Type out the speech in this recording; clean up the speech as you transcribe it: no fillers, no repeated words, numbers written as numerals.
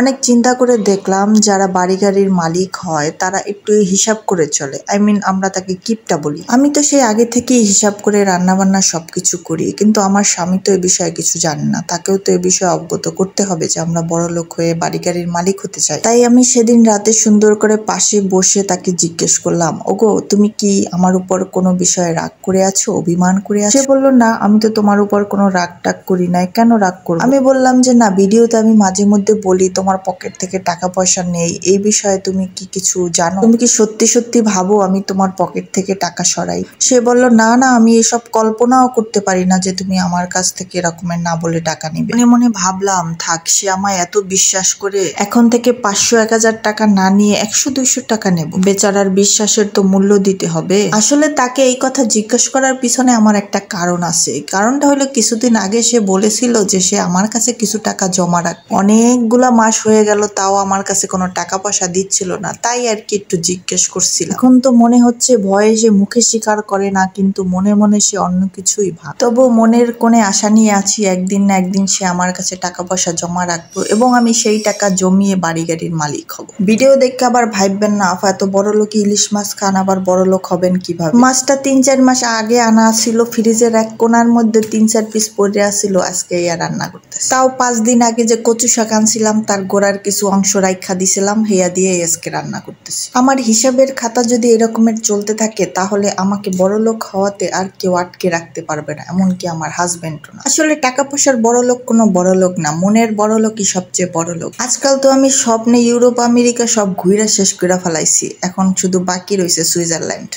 অনেক চিন্তা করে দেখলাম যারা বাড়ি গাড়ির মালিক হয় তারা একটু হিসাব করে চলে। আমরা তাকে কিপটা বলি। আমি তো সেই আগে থেকেই হিসাব করে রান্না বান্না সবকিছু করি, কিন্তু আমার স্বামী তো এ বিষয়ে কিছু জানে না। তাকেও তো এ বিষয়ে অবগত করতে হবে যে আমরা বড়লোক হয়ে বাড়ি গাড়ির মালিক হতে চাই। তাই আমি সেদিন রাতে সুন্দর করে পাশে বসে তাকে জিজ্ঞেস করলাম, ওগো তুমি কি আমার উপর কোনো বিষয়ে রাগ করে আছো, অভিমান করে আছো? সে বললো, না আমি তো তোমার উপর কোনো রাগ টাগ করি নাই, কেন রাগ করবো? আমি বললাম যে না, ভিডিওতে আমি মাঝে মধ্যে বলি তোমার পকেট থেকে টাকা পয়সা নেই, এই বিষয়ে তুমি কি কিছু জানো? তুমি কি সত্যি সত্যি ভাবো আমি তোমার পকেট থেকে টাকা সরাই? সে বলল, না না, আমি এসব কল্পনাও করতে পারি না যে তুমি আমার কাছ থেকে এরকমের না বলে টাকা নিবে। মনে মনে ভাবলাম, থাক, সে আমায় এত বিশ্বাস করে এখন থেকে 500-1000 টাকা না নিয়ে 100-200 টাকা নেব। বেচারার বিশ্বাসের তো মূল্য দিতে হবে। আসলে তাকে এই কথা জিজ্ঞেস করার পিছনে আমার একটা কারণ আছে। কারণটা হলো, কিছুদিন আগে সে বলেছিল যে সে আমার কাছে কিছু টাকা জমা রাখবে। অনেকগুলা মাস হয়ে গেল, তাও আমার কাছে কোনো টাকা পয়সা দিচ্ছিল না। তাই আর কি একটু জিজ্ঞেস করছিল। এখন তো মনে হচ্ছে ভয়ে সে মুখে স্বীকার করে না, কিন্তু মনে মনে সে অন্য কিছুই ভাব। তবু মনের কোণে আশা নিয়ে আছি, একদিন না একদিন সে আমার কাছে টাকা পয়সা জমা রাখবো এবং আমি সেই টাকা জমিয়ে বাড়ি গাড়ির মালিক হব। ভিডিও দেখে আবার ভাববেন না, আপা এত বড় লোক ইলিশ মাছ খান, আবার বড় লোক হবেন কিভাবে? মাছটা 3-4 মাস আগে আনা ছিল, ফ্রিজের এক কোনার মধ্যে 3-4 পিস পড়ে আসছিল, আজকে ইয়া রান্না করতেছে। তাও 5 দিন আগে যে কচু শাক আনছিলাম তার গোড়ার কিছু অংশ রাইখা দিছিলাম, হেয়া দিয়ে আজকে রান্না করতেছি। আমার হিসাবের খাতা যদি এরকমের চলতে থাকে তাহলে আমাকে বড়লোক হওয়াতে আর কেউ আটকে রাখতে পারবে না, এমনকি আমার হাজবেন্ডও না। আসলে টাকা পয়সার বড়লোক কোনো বড়লোক না, মনের বড়লোকই সবচেয়ে বড়লোক। আজকাল তো আমি স্বপ্নে ইউরোপ আমেরিকা সব ঘুরে শেষ করে ফেলাইছি, এখন শুধু বাকি রয়েছে সুইজারল্যান্ড।